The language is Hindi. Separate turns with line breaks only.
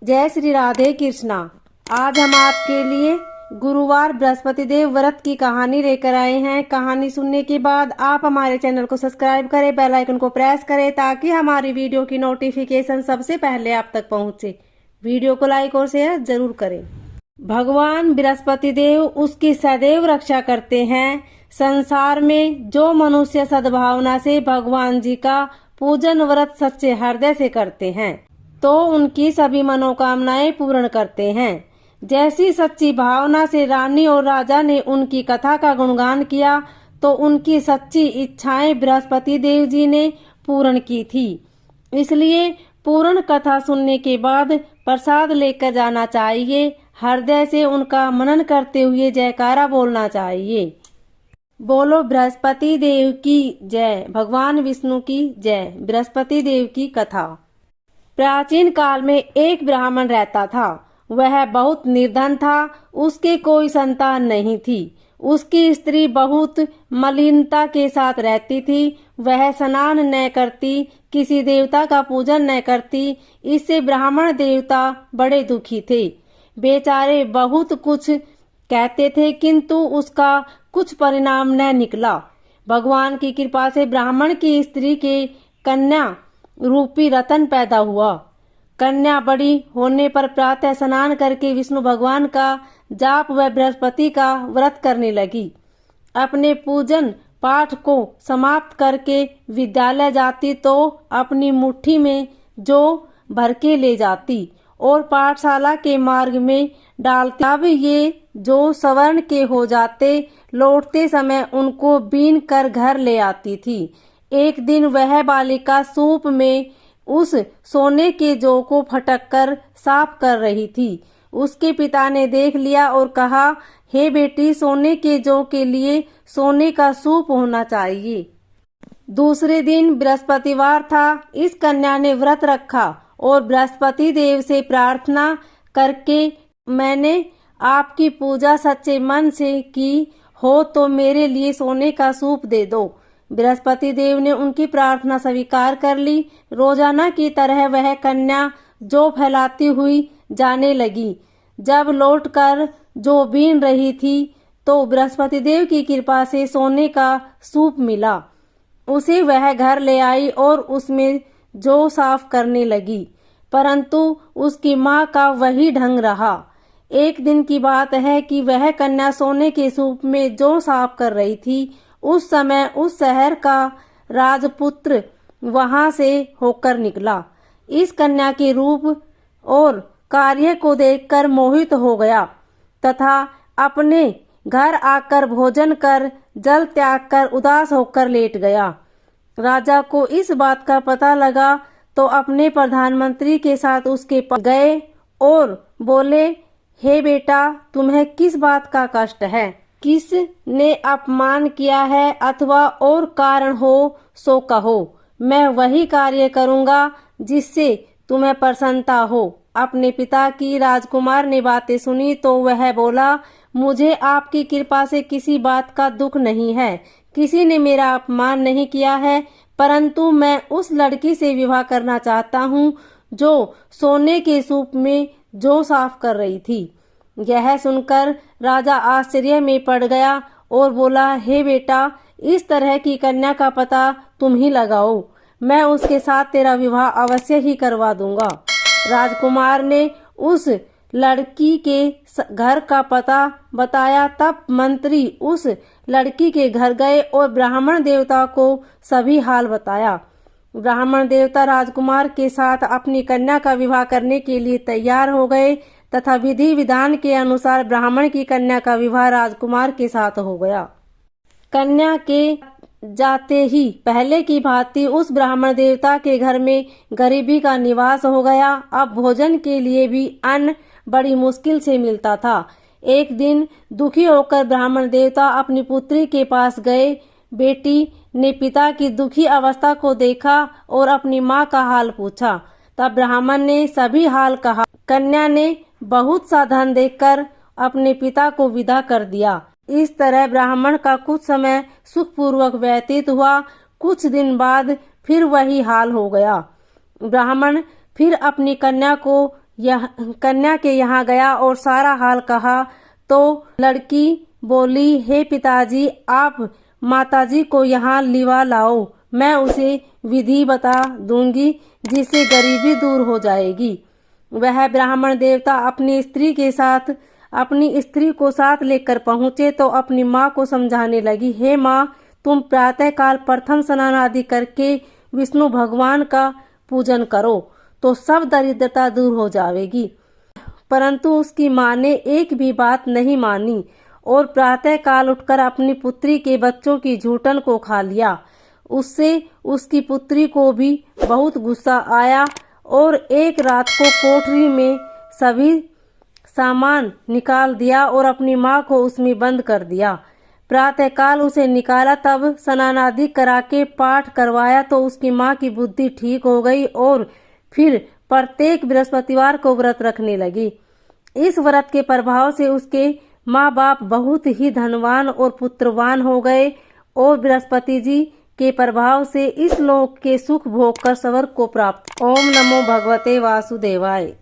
जय श्री राधे कृष्णा। आज हम आपके लिए गुरुवार बृहस्पति देव व्रत की कहानी लेकर आए हैं। कहानी सुनने के बाद आप हमारे चैनल को सब्सक्राइब करें, बेल आइकन को प्रेस करें ताकि हमारी वीडियो की नोटिफिकेशन सबसे पहले आप तक पहुंचे। वीडियो को लाइक और शेयर जरूर करें। भगवान बृहस्पति देव उसकी सदैव रक्षा करते हैं। संसार में जो मनुष्य सद्भावना से भगवान जी का पूजन व्रत सच्चे हृदय से करते हैं तो उनकी सभी मनोकामनाएं पूर्ण करते हैं। जैसी सच्ची भावना से रानी और राजा ने उनकी कथा का गुणगान किया तो उनकी सच्ची इच्छाएं बृहस्पति देव जी ने पूर्ण की थी। इसलिए पूर्ण कथा सुनने के बाद प्रसाद लेकर जाना चाहिए। हृदय से उनका मनन करते हुए जयकारा बोलना चाहिए। बोलो बृहस्पति देव की जय, भगवान विष्णु की जय। बृहस्पति देव की कथा। प्राचीन काल में एक ब्राह्मण रहता था। वह बहुत निर्धन था। उसके कोई संतान नहीं थी। उसकी स्त्री बहुत मलिनता के साथ रहती थी। वह स्नान न करती, किसी देवता का पूजन न करती। इससे ब्राह्मण देवता बड़े दुखी थे। बेचारे बहुत कुछ कहते थे किंतु उसका कुछ परिणाम न निकला। भगवान की कृपा से ब्राह्मण की स्त्री के कन्या रूपी रतन पैदा हुआ। कन्या बड़ी होने पर प्रातः स्नान करके विष्णु भगवान का जाप व बृहस्पति का व्रत करने लगी। अपने पूजन पाठ को समाप्त करके विद्यालय जाती तो अपनी मुट्ठी में जो भर के ले जाती और पाठशाला के मार्ग में डालती। अब ये जो सवर्ण के हो जाते, लौटते समय उनको बीन कर घर ले आती थी। एक दिन वह बालिका सूप में उस सोने के जौ को फटक कर साफ कर रही थी। उसके पिता ने देख लिया और कहा, हे बेटी, सोने के जौ के लिए सोने का सूप होना चाहिए। दूसरे दिन बृहस्पतिवार था। इस कन्या ने व्रत रखा और बृहस्पति देव से प्रार्थना करके, मैंने आपकी पूजा सच्चे मन से की हो तो मेरे लिए सोने का सूप दे दो। बृहस्पति देव ने उनकी प्रार्थना स्वीकार कर ली। रोजाना की तरह वह कन्या जौ फैलाती हुई जाने लगी। जब लौटकर जौ बीन रही थी तो बृहस्पति देव की कृपा से सोने का सूप मिला। उसे वह घर ले आई और उसमें जौ साफ करने लगी, परंतु उसकी माँ का वही ढंग रहा। एक दिन की बात है कि वह कन्या सोने के सूप में जौ साफ कर रही थी। उस समय उस शहर का राजपुत्र वहां से होकर निकला। इस कन्या के रूप और कार्य को देखकर मोहित हो गया तथा अपने घर आकर भोजन कर जल त्याग कर उदास होकर लेट गया। राजा को इस बात का पता लगा तो अपने प्रधानमंत्री के साथ उसके पास गए और बोले, हे बेटा, तुम्हें किस बात का कष्ट है? किस ने अपमान किया है अथवा और कारण हो सो कहो। मैं वही कार्य करूंगा जिससे तुम्हें प्रसन्नता हो। अपने पिता की राजकुमार ने बातें सुनी तो वह बोला, मुझे आपकी कृपा से किसी बात का दुख नहीं है। किसी ने मेरा अपमान नहीं किया है, परंतु मैं उस लड़की से विवाह करना चाहता हूँ जो सोने के सूप में जौ साफ कर रही थी। यह सुनकर राजा आश्चर्य में पड़ गया और बोला, हे बेटा, इस तरह की कन्या का पता तुम ही लगाओ। मैं उसके साथ तेरा विवाह अवश्य ही करवा दूंगा। राजकुमार ने उस लड़की के घर का पता बताया। तब मंत्री उस लड़की के घर गए और ब्राह्मण देवता को सभी हाल बताया। ब्राह्मण देवता राजकुमार के साथ अपनी कन्या का विवाह करने के लिए तैयार हो गए तथा विधि विधान के अनुसार ब्राह्मण की कन्या का विवाह राजकुमार के साथ हो गया। कन्या के जाते ही पहले की भांति उस ब्राह्मण देवता के घर में गरीबी का निवास हो गया। अब भोजन के लिए भी अन्न बड़ी मुश्किल से मिलता था। एक दिन दुखी होकर ब्राह्मण देवता अपनी पुत्री के पास गए। बेटी ने पिता की दुखी अवस्था को देखा और अपनी माँ का हाल पूछा। तब ब्राह्मण ने सभी हाल कहा। कन्या ने बहुत सा धन देकर अपने पिता को विदा कर दिया। इस तरह ब्राह्मण का कुछ समय सुखपूर्वक व्यतीत हुआ। कुछ दिन बाद फिर वही हाल हो गया। ब्राह्मण फिर अपनी कन्या को कन्या के यहाँ गया और सारा हाल कहा तो लड़की बोली, हे पिताजी, आप माताजी को यहाँ लिवा लाओ, मैं उसे विधि बता दूंगी जिससे गरीबी दूर हो जाएगी। वह ब्राह्मण देवता अपनी स्त्री को साथ लेकर पहुँचे तो अपनी माँ को समझाने लगी, हे माँ, तुम प्रातः काल प्रथम स्नान आदि करके विष्णु भगवान का पूजन करो तो सब दरिद्रता दूर हो जाएगी। परंतु उसकी माँ ने एक भी बात नहीं मानी और प्रातः काल उठकर अपनी पुत्री के बच्चों की झूठन को खा लिया। उससे उसकी पुत्री को भी बहुत गुस्सा आया और एक रात को कोठरी में सभी सामान निकाल दिया और अपनी माँ को उसमें बंद कर दिया। प्रातःकाल उसे निकाला, तब स्नान आदि करा के पाठ करवाया तो उसकी माँ की बुद्धि ठीक हो गई और फिर प्रत्येक बृहस्पतिवार को व्रत रखने लगी। इस व्रत के प्रभाव से उसके माँ बाप बहुत ही धनवान और पुत्रवान हो गए और बृहस्पति जी के प्रभाव से इस लोक के सुख भोग कर स्वर्ग को प्राप्त। ओम नमो भगवते वासुदेवाय।